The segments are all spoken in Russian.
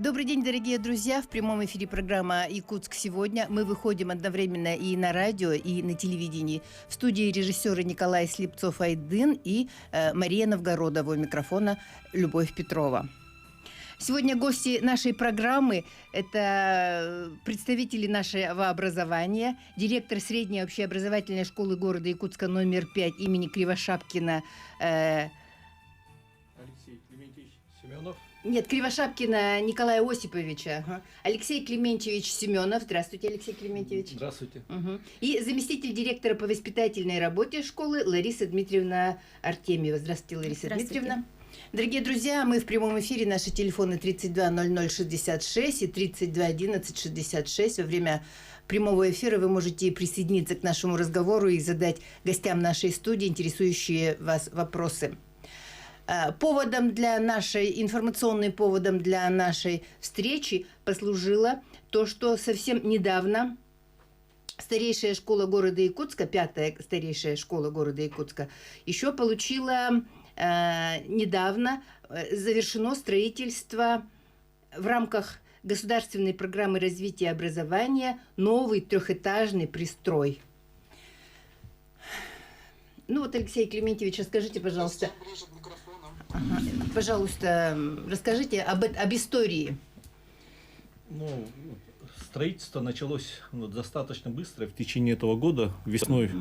Добрый день, дорогие друзья. В прямом эфире программа «Якутск сегодня». Мы выходим одновременно и на радио, и на телевидении. В студии режиссеры Николай Слепцов-Айдын и Мария Новгородова. У микрофона Любовь Петрова. Сегодня гости нашей программы – это представители нашего образования, директор средней общеобразовательной школы города Якутска номер 5 имени Кривошапкина Алексей Клементьевич Семенов. Нет, Кривошапкина Николая Осиповича. Ага. Алексей Клементьевич Семенов. Здравствуйте, Алексей Клементьевич. Здравствуйте. Угу. И заместитель директора по воспитательной работе школы Лариса Дмитриевна Артемьева. Здравствуйте, Лариса Дмитриевна. Дорогие друзья, мы в прямом эфире. Наши телефоны 320066 и 321166. Во время прямого эфира вы можете присоединиться к нашему разговору и задать гостям нашей студии интересующие вас вопросы. Информационным поводом для нашей встречи послужило то, что совсем недавно старейшая школа города Якутска, 5-я старейшая школа города Якутска, еще получила недавно завершено строительство в рамках государственной программы развития образования новый трехэтажный пристрой. Ну вот, Алексей Клементьевич, расскажите, пожалуйста. Ага. Пожалуйста, расскажите об истории. Строительство началось достаточно быстро. В течение этого года, весной,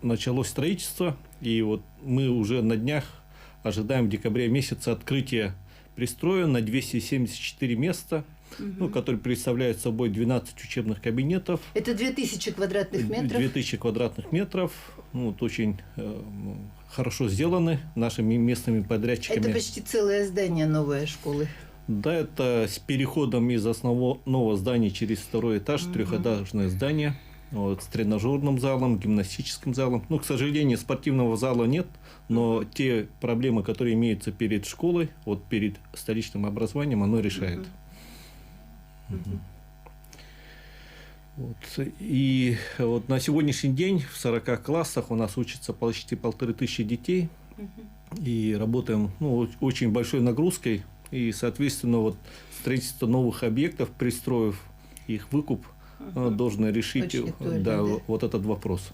началось строительство. И вот мы уже на днях ожидаем в декабре месяце открытия пристроя на 274 места, который представляет собой 12 учебных кабинетов. Это 2000 квадратных метров? 2000 квадратных метров. очень хорошо сделаны нашими местными подрядчиками. Это почти целое здание новой школы. Да, это с переходом из основного здания через второй этаж, трехэтажное здание, с тренажерным залом, гимнастическим залом. К сожалению, спортивного зала нет, но те проблемы, которые имеются перед школой, перед столичным образованием, оно решает. И на сегодняшний день в 40 классах у нас учатся почти 1500 детей. И работаем очень большой нагрузкой. И, соответственно, строительство новых объектов, пристроев, их выкуп должны решить этот вопрос.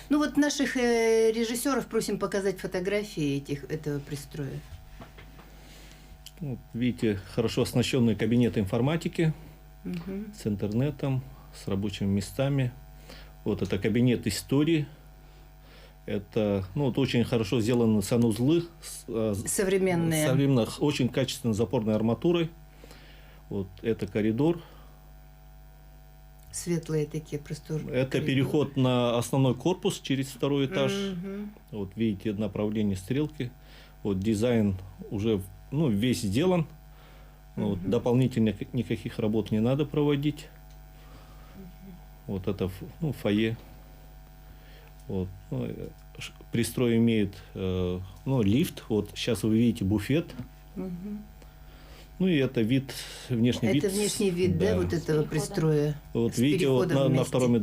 Наших режиссеров просим показать фотографии этого пристроя. Видите, хорошо оснащенные кабинеты информатики с интернетом, с рабочими местами. Это кабинет истории. Это очень хорошо сделаны санузлы. Современные. Очень качественной запорной арматурой. Это коридор. Светлые такие просторные. Это коридор. Переход на основной корпус через второй этаж. Видите, направление стрелки. Дизайн уже весь сделан. Дополнительно никаких работ не надо проводить. Это фойе. Пристрой имеет лифт. Сейчас вы видите буфет. И это внешний вид. Это внешний вид, да, этого пристроя. Видите, на втором,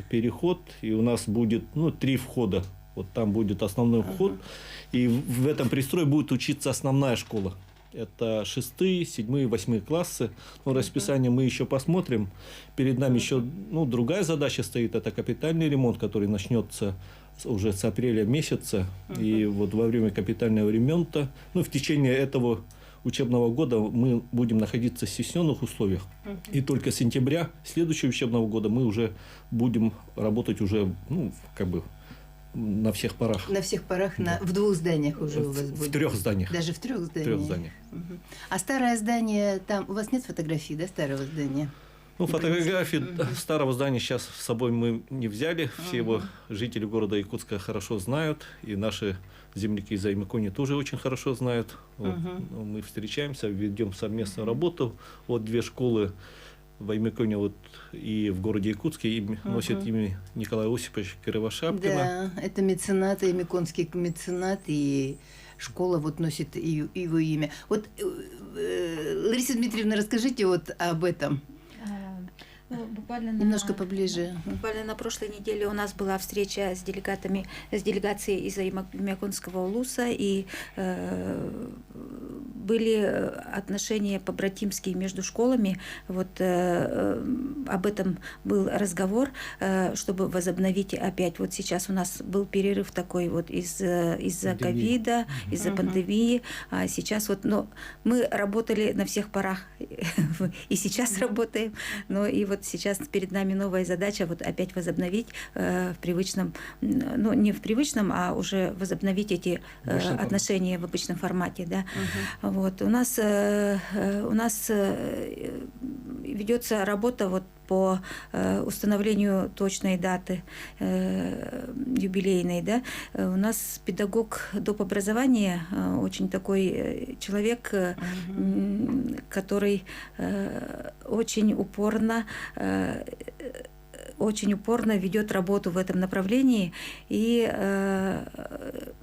переход. И у нас будет 3 входа. Там будет основной вход. И в этом пристрое будет учиться основная школа. Это 6, 7, 8 классы. Расписание мы еще посмотрим. Перед нами еще другая задача стоит. Это капитальный ремонт, который начнется уже с апреля месяца. И во время капитального ремонта, в течение этого учебного года мы будем находиться в сессионных условиях. И только с сентября следующего учебного года мы уже будем работать уже, на всех парах. На всех парах, в 2 зданиях уже у вас будет? В 3 зданиях. Даже в 3 зданиях? В 3 зданиях. А старое здание, там у вас нет фотографий, старого здания? Фотографии старого здания сейчас с собой мы не взяли. Все его жители города Якутска хорошо знают. И наши земляки из Аймакони тоже очень хорошо знают. Мы встречаемся, ведем совместную работу. 2 школы в Аймаконе и в городе Якутске носит имя Николая Осиповича Кривошапкина. Да, это меценат, аймаконский меценат, и школа носит его имя. Лариса Дмитриевна, расскажите об этом. Буквально немножко поближе. Буквально на прошлой неделе у нас была встреча с делегацией из Аймаконского улуса, и были отношения побратимские между школами. Вот об этом был разговор, чтобы возобновить опять. Вот сейчас у нас был перерыв такой вот из-за ковида, из-за пандемии. А сейчас вот, но мы работали на всех парах и сейчас работаем. Но и вот сейчас перед нами новая задача вот опять возобновить в привычном, ну не в привычном, а уже возобновить эти отношения в обычном формате, да. Вот у нас ведется работа вот по установлению точной даты юбилейной, да. У нас педагог доп. Образования очень такой человек, который очень упорно ведет работу в этом направлении, и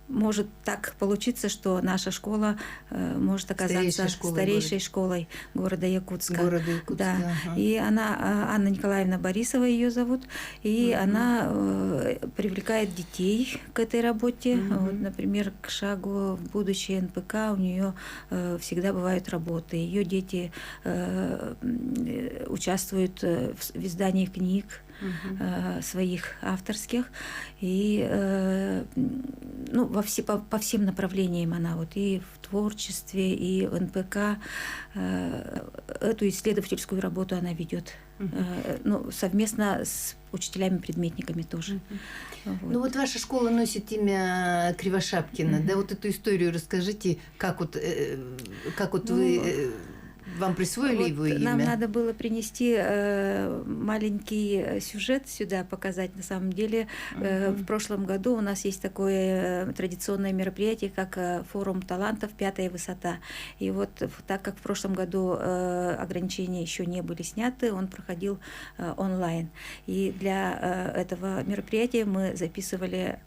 может так получиться, что наша школа может оказаться старейшей школой города Якутска. Да. И она, Анна Николаевна Борисова ее зовут, и она привлекает детей к этой работе. Вот, например, к шагу в будущее НПК у нее всегда бывают работы. Ее дети участвуют в издании книг своих авторских, и ну, по всем направлениям она вот и в творчестве, и в НПК эту исследовательскую работу она ведет, ну, совместно с учителями-предметниками тоже. Вот. Ну вот ваша школа носит имя Кривошапкина, да, вот эту историю расскажите, как вот вы... Вам присвоили вот его имя? Нам надо было принести маленький сюжет сюда, показать. На самом деле, в прошлом году у нас есть такое традиционное мероприятие, как форум талантов «Пятая высота». И вот так как в прошлом году ограничения еще не были сняты, он проходил онлайн. И для этого мероприятия мы записывали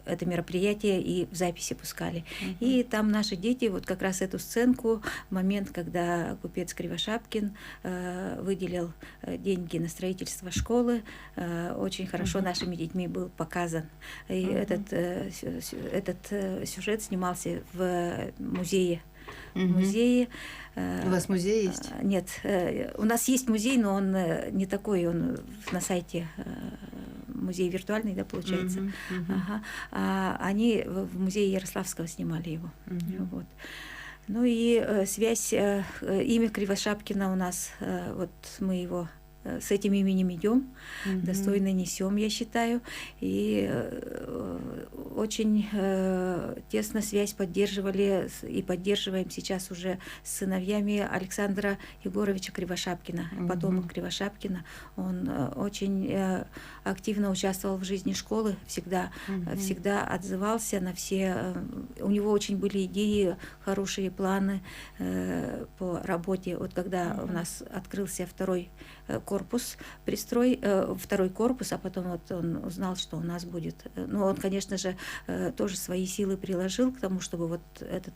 это мероприятие и в записи пускали. И там наши дети, вот как раз эту сценку, момент, когда купец Кривошапкин выделил деньги на строительство школы, очень хорошо нашими детьми был показан. И этот сюжет снимался в музее. У вас музей есть? Нет, у нас есть музей, но он не такой, он на сайте, музей виртуальный, да, получается. Ага. А они в музее Ярославского снимали его. Вот. Ну и связь, имя Кривошапкина у нас, вот мы его с этим именем идем, достойно несем, я считаю, и очень тесно связь поддерживали и поддерживаем сейчас уже с сыновьями Александра Егоровича Кривошапкина, потомок Кривошапкина. Он очень активно участвовал в жизни школы, всегда отзывался на все. У него очень были идеи, хорошие планы по работе. Вот когда у нас открылся второй корпус, второй корпус, а потом вот он узнал, что у нас будет. Ну, он, конечно же, тоже свои силы приложил к тому, чтобы вот этот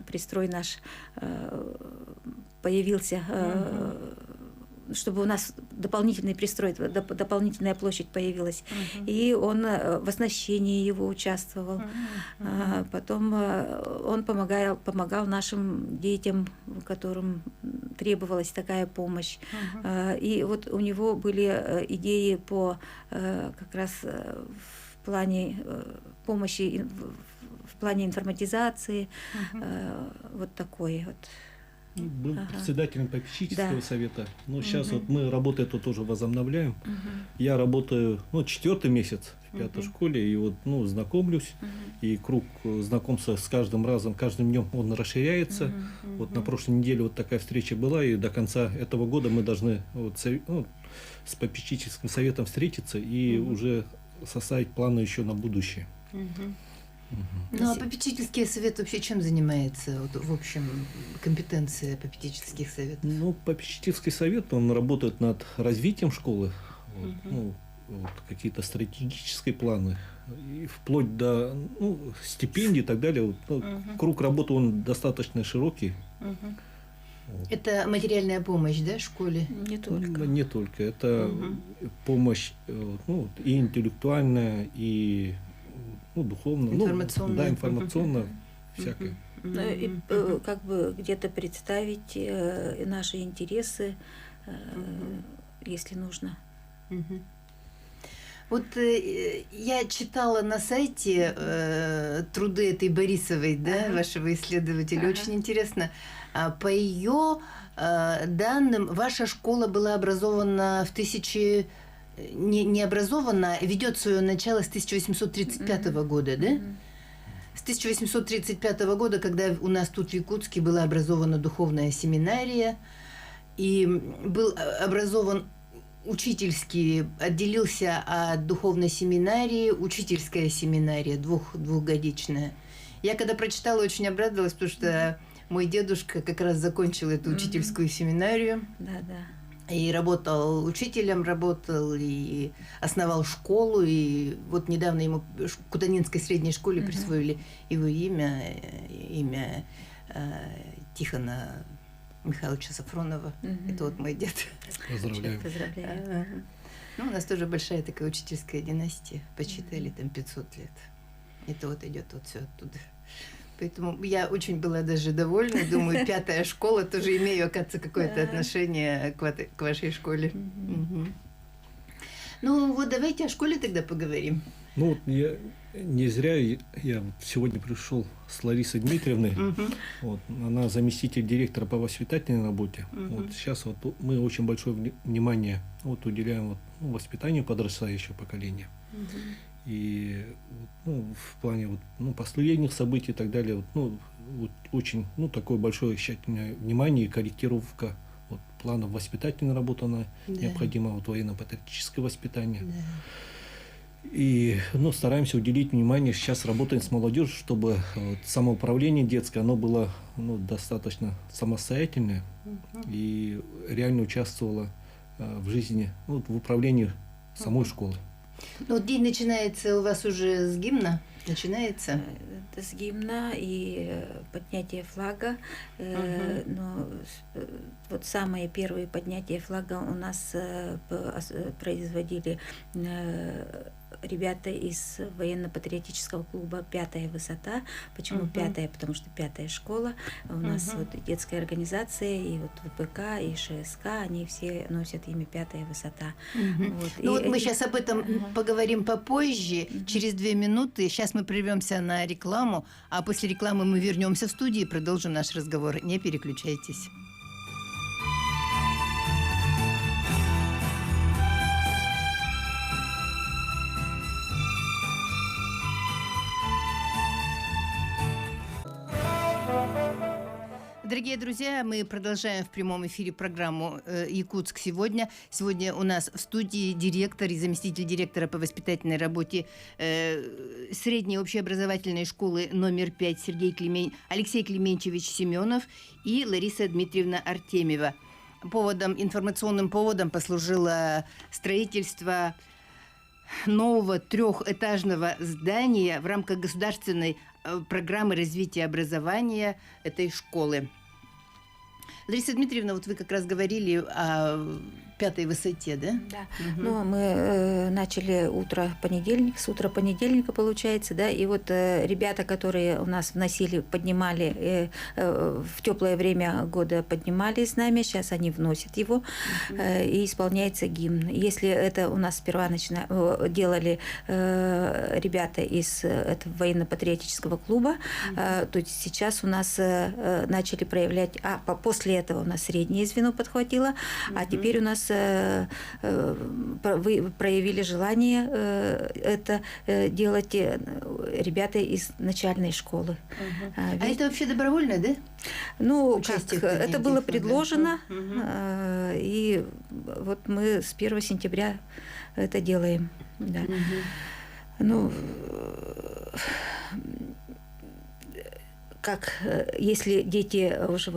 пристрой наш появился, чтобы у нас дополнительный пристрой, дополнительная площадь появилась. И он в оснащении его участвовал. Потом он помогал нашим детям, которым требовалась такая помощь. И вот у него были идеи по как раз в плане помощи, в плане информатизации, вот такой вот. Был председателем попечительского совета. Но сейчас вот мы работу эту тоже возобновляем. Я работаю 4-й месяц в 5-й школе, и вот знакомлюсь, и круг знакомства с каждым разом, каждым днем он расширяется. Вот на прошлой неделе вот такая встреча была, и до конца этого года мы должны с попечительским советом встретиться и уже составить планы еще на будущее. Ну, а попечительский совет вообще чем занимается? Вот, в общем, компетенция попечительских советов? Ну, попечительский совет, он работает над развитием школы, какие-то стратегические планы, и вплоть до стипендий и так далее. Круг работы, он достаточно широкий. Это материальная помощь, да, школе? Не только. Не только. Это помощь и интеллектуальная, и духовно, информационно. информационно. всякое. Ну, и как бы где-то представить наши интересы, если нужно. Вот я читала на сайте труды этой Борисовой, да, вашего исследователя. Очень интересно. По ее данным, ваша школа была образована не образована, ведет свое начало с 1835 года, да? С 1835 года, когда у нас тут в Якутске была образована духовная семинария, и был образован учительский, отделился от духовной семинарии учительская семинария, двухгодичная. Я когда прочитала, очень обрадовалась, потому что мой дедушка как раз закончил эту учительскую семинарию. Да. И работал учителем, работал и основал школу. И вот недавно ему в Кутанинской средней школе присвоили его имя Тихона Михайловича Сафронова. Это вот мой дед. Поздравляю. Ну, у нас тоже большая такая учительская династия. Посчитали там 500 лет. Это вот идет вот все оттуда. Поэтому я очень была даже довольна. Думаю, 5-я школа тоже имею, оказывается, какое-то отношение к вашей школе. Ну, вот давайте о школе тогда поговорим. Ну, вот я не зря я сегодня пришел с Ларисой Дмитриевной. Вот, она заместитель директора по воспитательной работе. Вот сейчас вот мы очень большое внимание вот уделяем вот, воспитанию подрастающего поколения. И в плане вот, последних событий и так далее, вот очень такое большое тщательное внимание и корректировка вот, планов воспитательной работы, она необходима, вот военно-патриотическое воспитание. И стараемся уделить внимание, сейчас работаем с молодежью, чтобы вот, самоуправление детское, оно было достаточно самостоятельное и реально участвовало в жизни, в управлении самой школы. Ну, вот день начинается у вас уже с гимна? Начинается? Это с гимна и поднятие флага. Но вот самые первые поднятия флага у нас производили ребята из военно-патриотического клуба «Пятая высота». Почему пятая? Потому что 5-я школа. У нас вот детская организация, и вот ВПК, и ШСК, они все носят имя «Пятая высота». Вот. Мы сейчас об этом поговорим попозже, через 2 минуты. Сейчас мы прервемся на рекламу, а после рекламы мы вернемся в студию и продолжим наш разговор. Не переключайтесь. Дорогие друзья, мы продолжаем в прямом эфире программу «Якутск сегодня». Сегодня у нас в студии директор и заместитель директора по воспитательной работе средней общеобразовательной школы номер 5 Алексей Климентьевич Семенов и Лариса Дмитриевна Артемьева. Информационным поводом послужило строительство нового 3-этажного здания в рамках государственной программы развития образования этой школы. Лариса Дмитриевна, вот вы как раз говорили о 5-й высоте, да? Да. Ну, мы начали с утра понедельника, получается, да, и вот ребята, которые у нас поднимали в теплое время года поднимали знамя, сейчас они вносят его, и исполняется гимн. Если это у нас сперва делали ребята из этого военно-патриотического клуба, то сейчас у нас начали проявлять, после этого у нас среднее звено подхватило, а теперь у нас проявили желание это делать ребята из начальной школы. А это вообще добровольно, да? Ну, это было предложено, и вот мы с 1 сентября это делаем. Да. Ну, если дети уже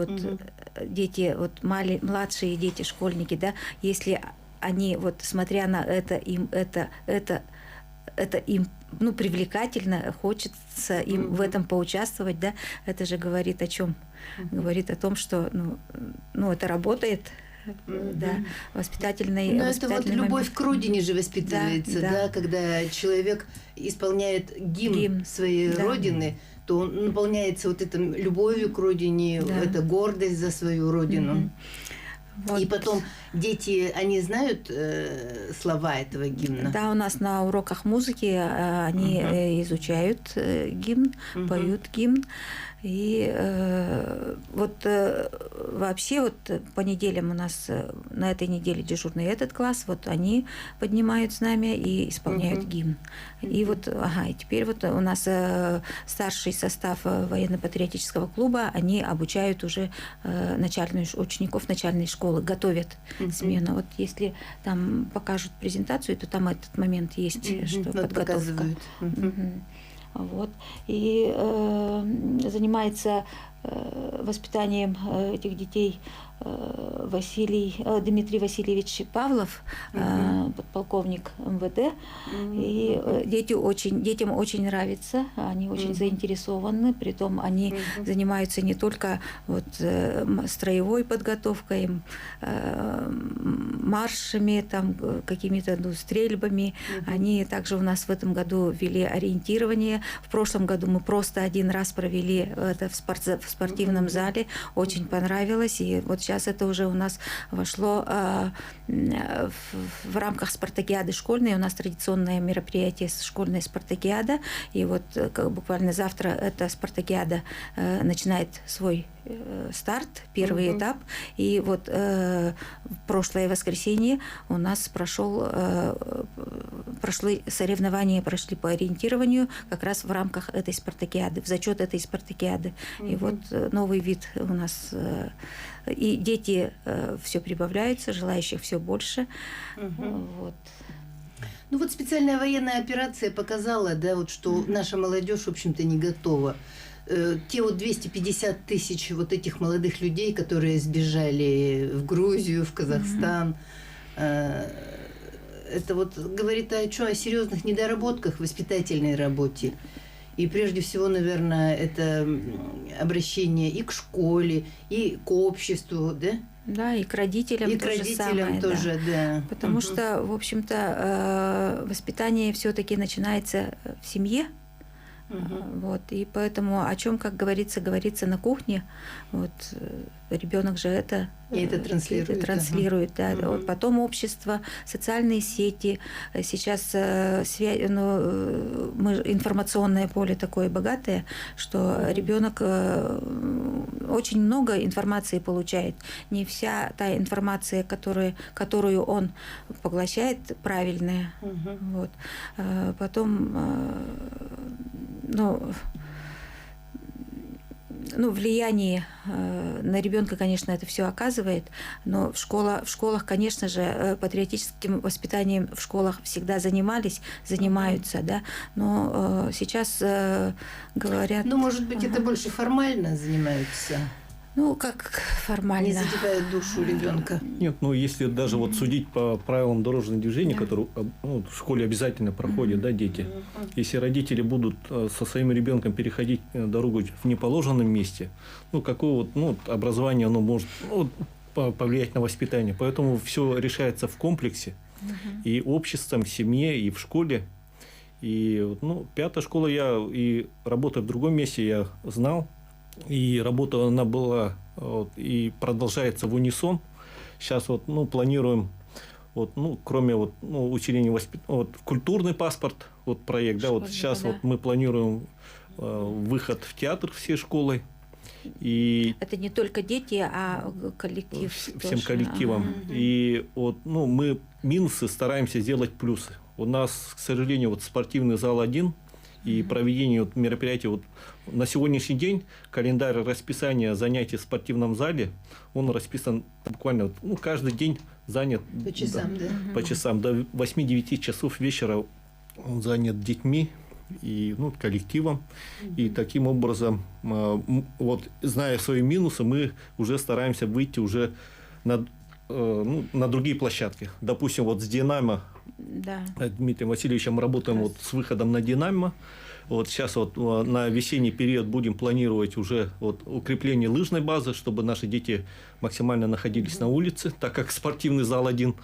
младшие дети, школьники, да, если они вот смотря на это, им привлекательно, хочется им в этом поучаствовать, да, это же говорит о чем? Говорит о том, что это работает. Да, воспитательный это вот любовь к родине же воспитывается, да, когда человек исполняет гимн своей родины, то он наполняется вот этой любовью к родине, Да. это гордость за свою родину. Мгм. Вот. И потом дети, они знают слова этого гимна? Да, у нас на уроках музыки они изучают гимн, поют гимн. И вообще по неделям у нас на этой неделе дежурный этот класс, вот они поднимают знамя и исполняют гимн. И и теперь у нас старший состав военно-патриотического клуба, они обучают уже учеников начальной школы, готовят смену. Вот если там покажут презентацию, то там этот момент есть, что подготовка. Показывают. Вот. И занимается воспитанием этих детей Дмитрий Васильевич Павлов, подполковник МВД. И детям очень нравится, они очень заинтересованы, притом они занимаются не только строевой подготовкой, маршами, какими-то стрельбами. Они также у нас в этом году ввели ориентирование. В прошлом году мы просто один раз провели это в спортивном зале, очень понравилось. И вот сейчас это уже у нас вошло в рамках спартакиады школьной. У нас традиционное мероприятие школьная спартакиада. И буквально завтра эта спартакиада начинает свой старт, первый этап. И прошлое воскресенье у нас прошли соревнования по ориентированию как раз в рамках этой спартакиады, в зачет этой спартакиады. И новый вид у нас. И дети все прибавляются, желающих все больше. Специальная военная операция показала, что наша молодежь, в общем-то, не готова. Те 250 тысяч этих молодых людей, которые сбежали в Грузию, в Казахстан, это говорит о серьезных недоработках в воспитательной работе. И прежде всего, наверное, это обращение и к школе, и к обществу, да? Да, и к родителям и тоже к родителям самое, тоже, да. Потому что, в общем-то, воспитание все-таки начинается в семье. И поэтому о чем, как говорится на кухне. Ребенок же это транслирует. Да. Потом общество, социальные сети. Сейчас информационное поле такое богатое, что ребенок очень много информации получает. Не вся та информация, которую он поглощает, правильная. Потом влияние на ребенка, конечно, это все оказывает, но в школах, конечно же, патриотическим воспитанием в школах всегда занимаются, да, но сейчас говорят... может быть, это больше формально занимаются? Как формально. Не задевает душу ребенка. Нет, если даже судить по правилам дорожного движения, которые в школе обязательно проходят, дети. Если родители будут со своим ребенком переходить дорогу в неположенном месте, какое образование оно может повлиять на воспитание. Поэтому все решается в комплексе. И обществом, в семье, и в школе. И 5-я школа, я и работая в другом месте, я знал. И работа она была и продолжается в унисон. Сейчас планируем кроме усиления культурный паспорт проект, сейчас мы планируем выход в театр всей школой. И это не только дети, а коллектив. Всем коллективом. И мы минусы стараемся сделать плюсы. У нас, к сожалению, спортивный зал один. И проведение мероприятий на сегодняшний день календарь расписания занятий в спортивном зале, он расписан буквально каждый день занят по часам, да? По часам до 8-9 часов вечера он занят детьми и коллективом. И таким образом, зная свои минусы, мы уже стараемся выйти уже на другие площадки. Допустим, с «Динамо», да. Дмитрием Васильевичем мы работаем с выходом на «Динамо». Вот сейчас вот на весенний период будем планировать уже вот укрепление лыжной базы, чтобы наши дети максимально находились на улице, так как спортивный зал один.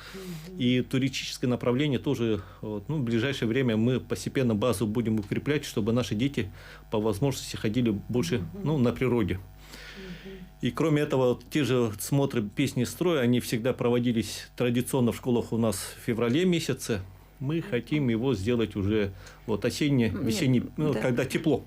И туристическое направление тоже вот, ну, в ближайшее время мы постепенно базу будем укреплять, чтобы наши дети по возможности ходили больше ну, на природе. И кроме этого, вот, те же смотры песни строя, они всегда проводились традиционно в школах у нас в феврале месяце. Мы хотим его сделать уже вот осенне, весенний, ну, да. когда тепло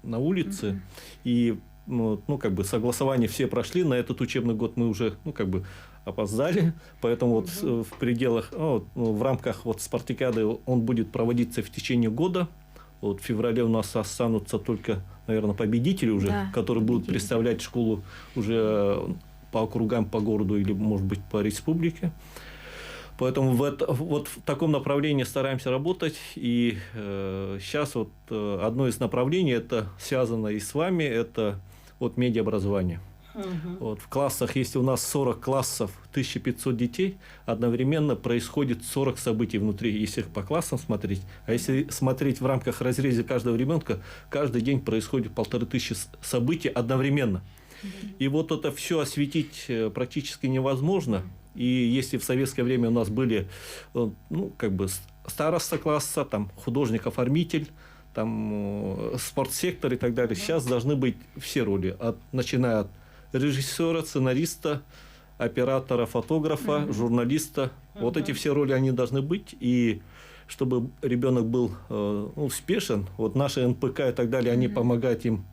на улице. И ну, как бы согласования все прошли. На этот учебный год мы уже ну, как бы опоздали. Поэтому вот в пределах, ну, в рамках вот спартакиады он будет проводиться в течение года. Вот в феврале у нас останутся только, наверное, победители уже, да, которые будут представлять школу уже по округам, по городу или, может быть, по республике. Поэтому вот в таком направлении стараемся работать. И сейчас вот одно из направлений, это связано и с вами, это вот медиаобразование. Вот в классах, если у нас 40 классов, 1500 детей, одновременно происходит 40 событий внутри, если их по классам смотреть. А если смотреть в рамках разреза каждого ребенка, каждый день происходит 1500 событий одновременно. И вот это все осветить практически невозможно. И если в советское время у нас были ну, как бы староста класса, там, художник-оформитель, там, спортсектор и так далее, сейчас должны быть все роли, начиная от режиссера, сценариста, оператора, фотографа, журналиста. Вот эти все роли, они должны быть. И чтобы ребенок был успешен, вот наши НПК и так далее, они помогают им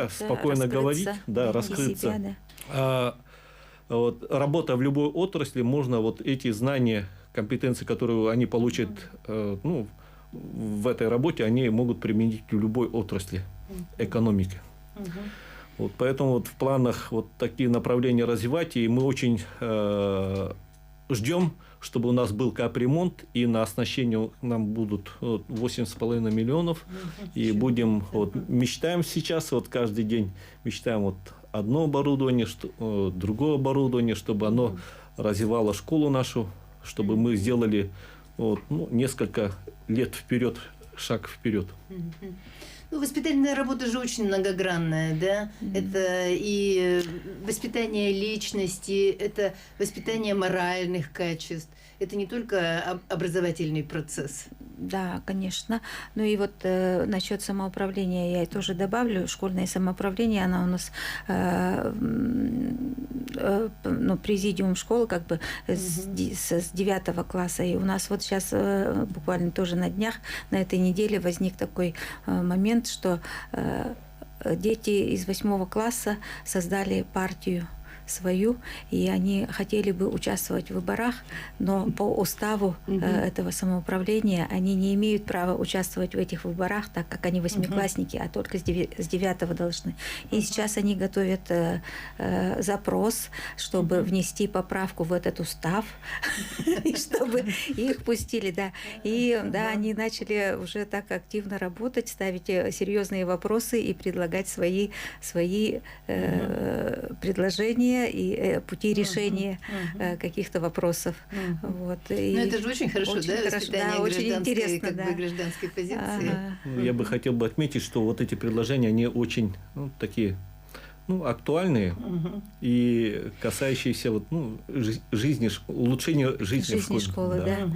спокойно говорить, раскрыться. Вот, работа в любой отрасли, можно вот эти знания, компетенции, которые они получат ну, в этой работе, они могут применить в любой отрасли экономики. Вот, поэтому вот в планах вот такие направления развивать, и мы очень ждем, чтобы у нас был капремонт, и на оснащение нам будут 8,5 миллионов, и будем, вот, мечтаем сейчас, вот каждый день мечтаем вот одно оборудование, другое оборудование, чтобы оно развивало школу нашу, чтобы мы сделали вот, ну, несколько лет вперед, шаг вперед. Ну, воспитательная работа же очень многогранная, да? Это и воспитание личности, это воспитание моральных качеств. Это не только образовательный процесс. Да, конечно. Ну и вот насчет самоуправления я тоже добавлю. Школьное самоуправление, она у нас ну, президиум школы как бы с 9 класса. И у нас вот сейчас буквально тоже на днях, на этой неделе возник такой момент, что дети из 8 класса создали партию свою, и они хотели бы участвовать в выборах, но по уставу этого самоуправления они не имеют права участвовать в этих выборах, так как они восьмиклассники, а только с 9 должны. И сейчас они готовят запрос, чтобы внести поправку в этот устав, и чтобы их пустили, да. И да, они начали уже так активно работать, ставить серьезные вопросы и предлагать свои предложения и пути решения каких-то вопросов. Вот. И ну, это же очень хорошо, очень да? хорошо, да, очень интересно, как бы, гражданской позиции. Я бы хотел бы отметить, что вот эти предложения, они очень такие актуальные и касающиеся вот, жизни, улучшения жизни в школе. Да.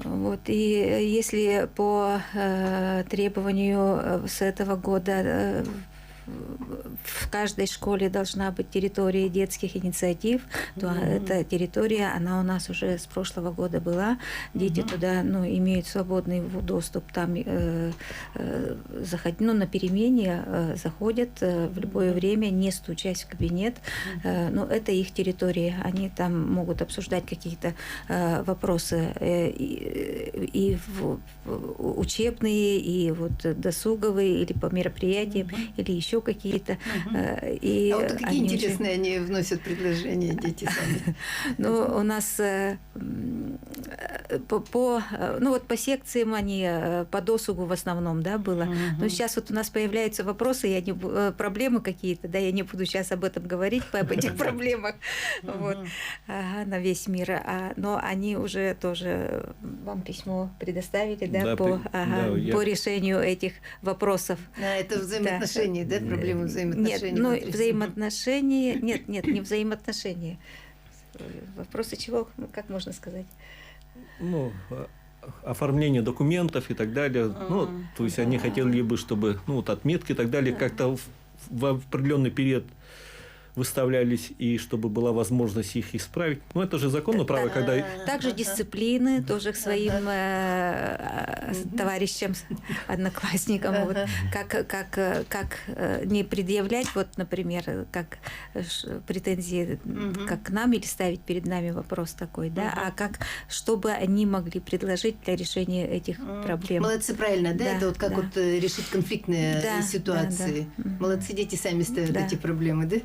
Вот. И если по требованию с этого года в каждой школе должна быть территория детских инициатив, то эта территория, она у нас уже с прошлого года была. Дети туда имеют свободный доступ, там на перемене заходят в любое время, не стучась в кабинет. Но это их территория. Они там могут обсуждать какие-то вопросы и учебные, и вот досуговые, или по мероприятиям, или еще какие-то. А вот какие интересные они вносят предложения, дети сами? Ну, у нас ну вот по секциям они, по досугу в основном, да, было. Но сейчас вот у нас появляются вопросы, проблемы какие-то, да, я не буду сейчас об этом говорить, об этих проблемах, вот, на весь мир. Но они уже тоже вам письмо предоставили, да, по решению этих вопросов. Это взаимоотношения, да, проблемы взаимоотношений? Нет, ну, взаимоотношения, нет, не взаимоотношения. Вопросы чего, как можно сказать? Ну, оформление документов и так далее. Ну, то есть они хотели бы, чтобы, ну, вот отметки и так далее как-то в определенный период выставлялись, и чтобы была возможность их исправить. Ну, это же законно, правда, когда... Также дисциплины тоже к своим товарищам, одноклассникам. Вот, как не предъявлять, вот, например, как претензии как к нам или ставить перед нами вопрос такой, да, а как, чтобы они могли предложить для решения этих проблем. Молодцы, правильно, да? Это вот как вот решить конфликтные ситуации. Молодцы, дети сами ставят эти проблемы, да?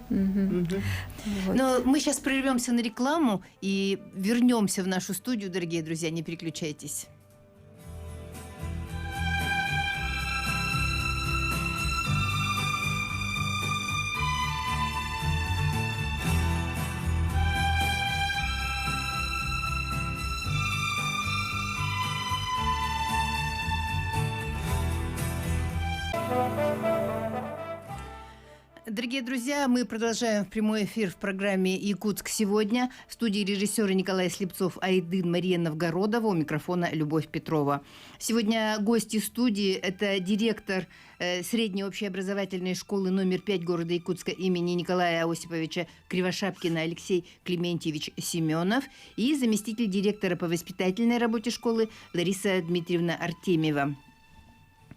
Вот. Но мы сейчас прервемся на рекламу и вернемся в нашу студию, дорогие друзья, не переключайтесь. Дорогие друзья, мы продолжаем прямой эфир в программе «Якутск сегодня». В студии режиссеры Николай Слепцов-Айдын, Мария Новгородова, у микрофона Любовь Петрова. Сегодня гости студии – это директор средней общеобразовательной школы номер 5 города Якутска имени Николая Осиповича Кривошапкина Алексей Клементьевич Семенов и заместитель директора по воспитательной работе школы Лариса Дмитриевна Артемьева.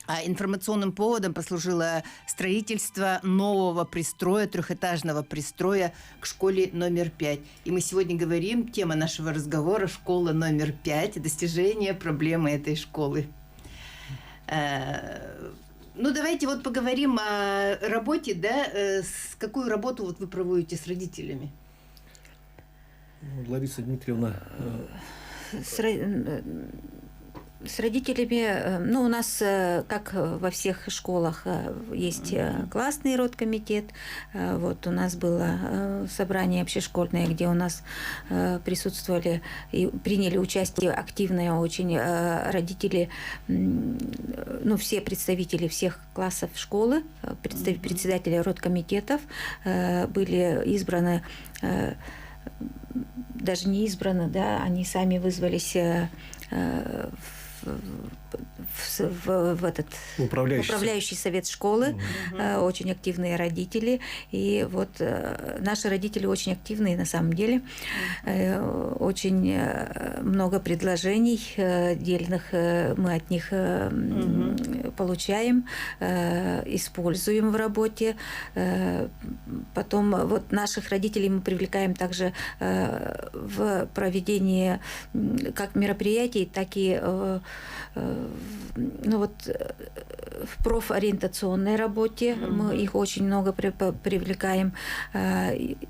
А информационным поводом послужило строительство нового пристроя, трехэтажного пристроя к школе номер 5. И мы сегодня говорим, тема нашего разговора – школа номер 5, достижения, проблемы этой школы. Ну, давайте вот поговорим о работе, да, какую работу вот вы проводите с родителями? Лариса Дмитриевна... С родителями, ну, у нас, как во всех школах, есть классный родкомитет. Вот у нас было собрание общешкольное, где у нас присутствовали и приняли участие активное очень родители, ну, все представители всех классов школы, председатели родкомитетов были избраны, даже не избраны, да, они сами вызвались в этот управляющий совет школы, очень активные родители. И вот наши родители очень активные на самом деле. Очень много предложений дельных мы от них получаем, используем в работе. Потом вот наших родителей мы привлекаем также в проведении как мероприятий, так и ну вот, в профориентационной работе мы их очень много привлекаем.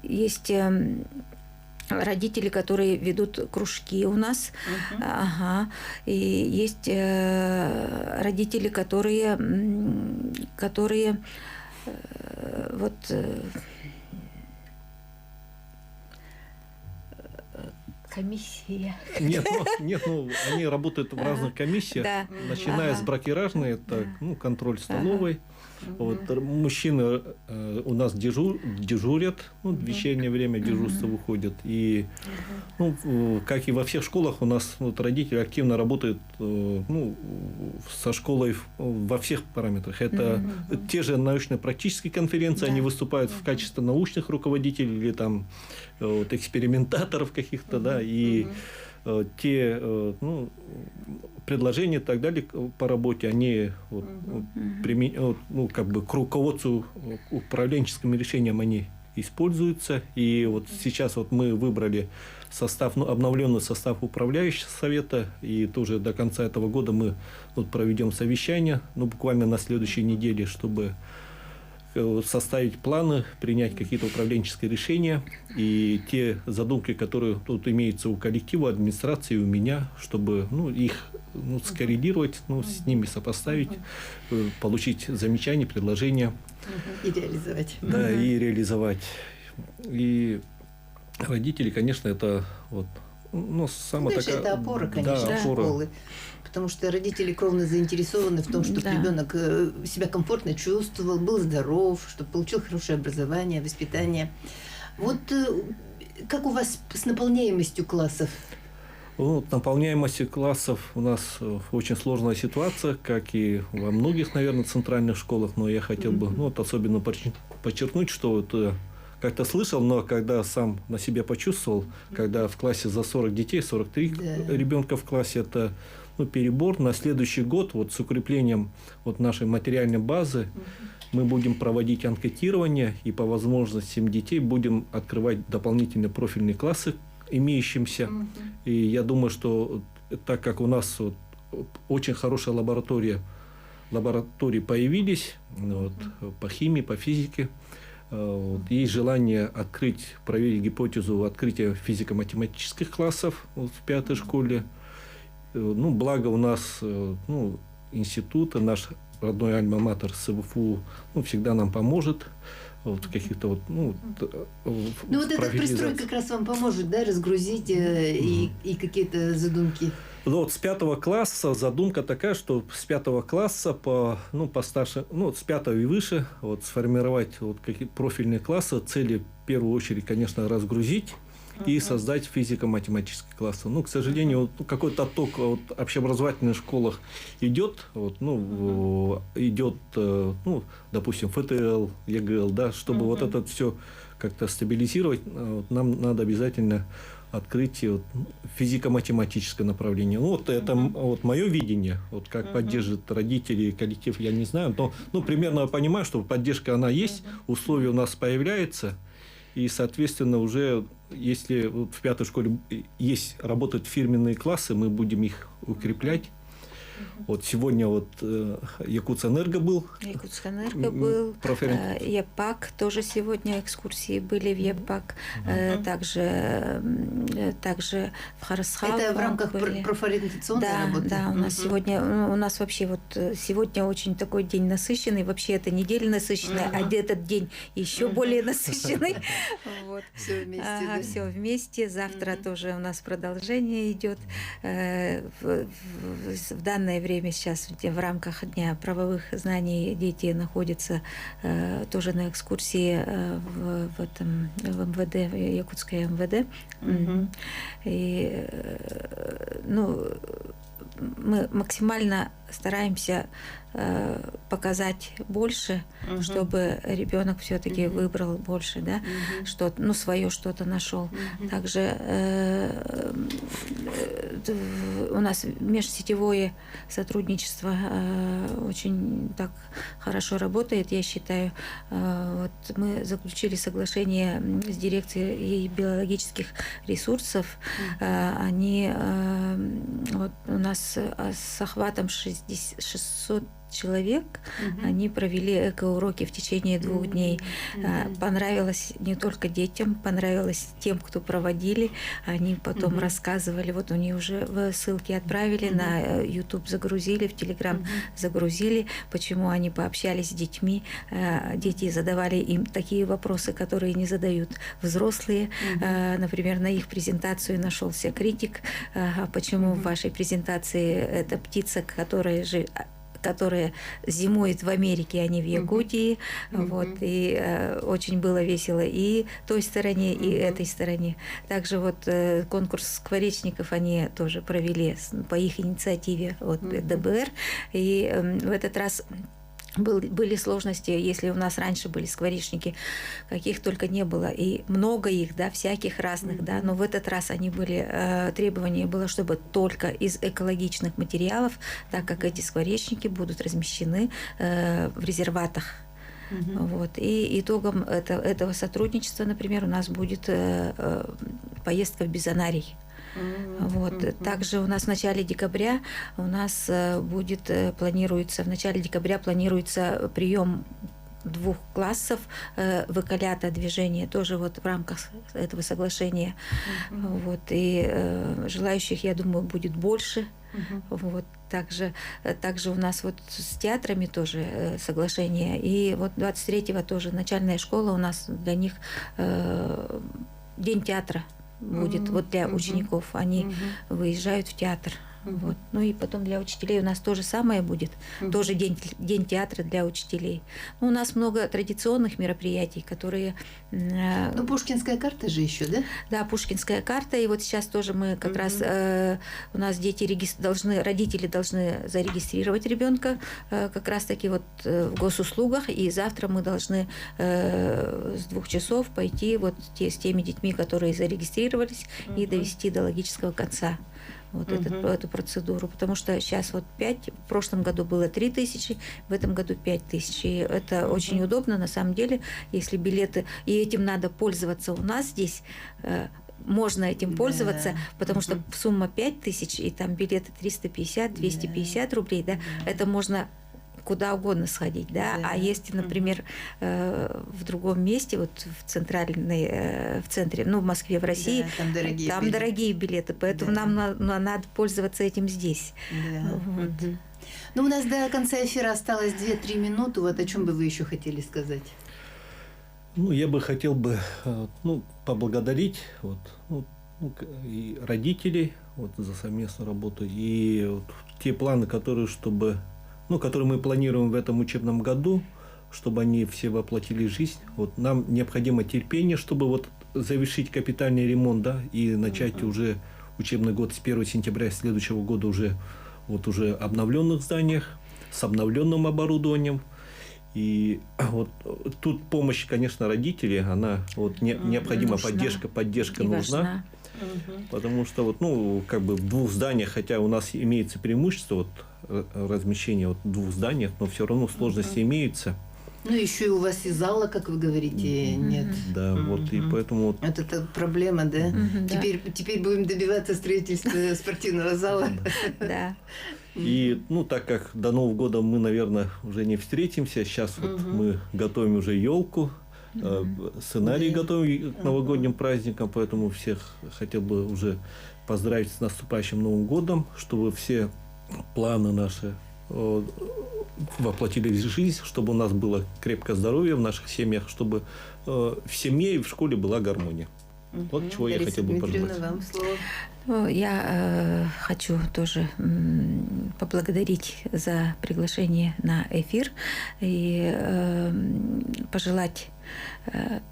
Есть родители, которые ведут кружки у нас, и есть родители, которые вот комиссия. Нет, они работают в разных комиссиях, начиная с бракеражной, это контроль столовой. Вот, мужчины у нас дежурят, в вечернее время дежурство выходят. И, как и во всех школах, у нас родители активно работают со школой во всех параметрах. Это те же научно-практические конференции, они выступают в качестве научных руководителей или там экспериментаторов каких-то, да, и те предложения и так далее по работе, они как бы к руководству управленческим решениям они используются. И вот сейчас вот мы выбрали обновленный состав управляющего совета, и тоже до конца этого года мы проведем совещание, буквально на следующей неделе, чтобы составить планы, принять какие-то управленческие решения и те задумки, которые тут имеются у коллектива, администрации, у меня, чтобы их скоррелировать, с ними сопоставить, получить замечания, предложения. И реализовать. Да, и реализовать. И родители, конечно, это самая такая... это опора, конечно, да, опора. школы. Потому что родители кровно заинтересованы в том, чтобы ребенок себя комфортно чувствовал, был здоров, чтобы получил хорошее образование, воспитание. Вот как у вас с наполняемостью классов? Наполняемости классов у нас очень сложная ситуация, как и во многих, наверное, центральных школах. Но я хотел бы особенно подчеркнуть, что как-то слышал, но когда сам на себе почувствовал, когда в классе за 40 детей, 43 ребенка в классе, это перебор. На следующий год с укреплением нашей материальной базы мы будем проводить анкетирование и по возможностям детей будем открывать дополнительные профильные классы имеющимся. И я думаю, что так как у нас очень хорошая лаборатории появились по химии, по физике, есть желание проверить гипотезу открытия физико-математических классов в 5-й школе. Благо у нас институт, наш родной альма-матер СВФУ всегда нам поможет в каких-то этот пристрой как раз вам поможет, разгрузить и какие-то задумки. С 5 класса задумка такая, что с 5 класса постарше, с 5 и выше сформировать какие-то профильные классы. Цели в первую очередь, конечно, разгрузить и создать физико-математические классы. К сожалению, какой-то отток в общеобразовательных школах идет, допустим, ФТЛ, ЕГЛ, чтобы это все как-то стабилизировать, нам надо обязательно открыть физико-математическое направление. Это мое видение, как поддерживают родители, коллектив, я не знаю, но примерно я понимаю, что поддержка она есть, условия у нас появляются. И, соответственно, уже если в 5-й школе работают фирменные классы, мы будем их укреплять. Сегодня Якутсэнерго был. Якутсэнерго был. ЕПАК тоже сегодня экскурсии были в ЕПАК. Также в Харасхал. Это в рамках профориентационной работы? Да, у нас вообще сегодня очень такой день насыщенный. Вообще это неделя насыщенная, а этот день еще более насыщенный. Все вместе. Все вместе. Завтра тоже у нас продолжение идет. В данное время сейчас в рамках Дня правовых знаний дети находятся тоже на экскурсии в МВД, в Якутское МВД. И мы максимально стараемся показать больше, чтобы ребенок все-таки выбрал больше, свое что-то нашел. Также у нас межсетевое сотрудничество очень так хорошо работает, я считаю. Мы заключили соглашение с дирекцией биологических ресурсов. Они у нас с охватом 600 человек, они провели эко-уроки в течение 2 дней. Понравилось не только детям, понравилось тем, кто проводили. Они потом рассказывали, они уже ссылки отправили, на YouTube загрузили, в Telegram загрузили, почему они пообщались с детьми. Дети задавали им такие вопросы, которые не задают взрослые. Например, на их презентацию нашелся критик. Почему в вашей презентации эта птица, которая зимует в Америке, а не в Якутии. И очень было весело и той стороне, и этой стороне. Также конкурс скворечников они тоже провели по их инициативе от ДБР. И в этот раз были сложности, если у нас раньше были скворечники, каких только не было, и много их, всяких разных, но в этот раз они были, требование было, чтобы только из экологичных материалов, так как эти скворечники будут размещены в резерватах. И итогом этого сотрудничества, например, у нас будет поездка в Бизонарий. Также у нас в начале декабря планируется прием 2 классов выкалята движения тоже вот в рамках этого соглашения. Вот, и желающих, я думаю, будет больше. Вот, также у нас вот с театрами тоже соглашение. И вот 23-го тоже начальная школа у нас, для них день театра будет вот для учеников. Они выезжают в театр. Вот. Ну и потом для учителей у нас то же самое будет. Тоже день театра для учителей. Ну, у нас много традиционных мероприятий, которые... Ну, Пушкинская карта же еще, да? Да, Пушкинская карта. И вот сейчас тоже мы как раз... у нас родители должны зарегистрировать ребенка как раз-таки вот в госуслугах. И завтра мы должны с 2 часов пойти вот с теми детьми, которые зарегистрировались, и довести до логического конца. Вот эту процедуру, потому что сейчас вот 5, в прошлом году было 3000, в этом году 5000. И это очень удобно, на самом деле, если билеты, и этим надо пользоваться у нас здесь, можно этим пользоваться, потому что сумма 5000, и там билеты 350-250 рублей, да, это можно куда угодно сходить, да. А если, например, в другом месте, вот в центре, ну, в Москве, в России, там дорогие билеты, поэтому нам надо пользоваться этим здесь. Вот. Ну, у нас до конца эфира осталось 2-3 минуты. Вот о чем бы вы еще хотели сказать? Ну, я бы хотел бы поблагодарить и родителей вот, за совместную работу, и вот те планы, которые мы планируем в этом учебном году, чтобы они все воплотили в жизнь. Вот нам необходимо терпение, чтобы вот завершить капитальный ремонт, да, и начать уже учебный год с 1 сентября следующего года уже обновленных зданиях, с обновленным оборудованием. И вот тут помощь, конечно, родителей, она вот необходима, поддержка нужна. Потому что вот, в 2 зданиях, хотя у нас имеется преимущество вот, размещения в 2 зданиях, но все равно сложности имеются. Ну, еще и у вас и зала, как вы говорите, нет. Да, вот и поэтому... Это проблема, да? Теперь будем добиваться строительства спортивного зала. Да. И, так как до Нового года мы, наверное, уже не встретимся, сейчас вот мы готовим уже елку, сценарий готовим к новогодним праздникам, поэтому всех хотел бы уже поздравить с наступающим Новым годом, чтобы все планы наши воплотились в жизнь, чтобы у нас было крепкое здоровье в наших семьях, чтобы в семье и в школе была гармония. Вот чего я хотел бы пожелать. Вам слово. Я хочу тоже поблагодарить за приглашение на эфир и пожелать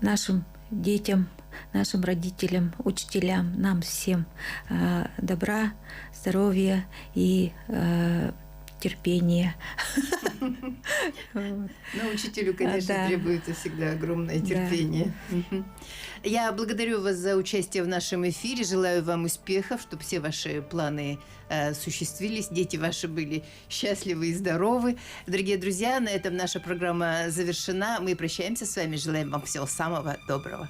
нашим детям, нашим родителям, учителям, нам всем добра, здоровья и терпения. Ну, учителю, конечно, требуется всегда огромное терпение. Я благодарю вас за участие в нашем эфире. Желаю вам успехов, чтобы все ваши планы осуществились, дети ваши были счастливы и здоровы. Дорогие друзья, на этом наша программа завершена. Мы прощаемся с вами. Желаем вам всего самого доброго.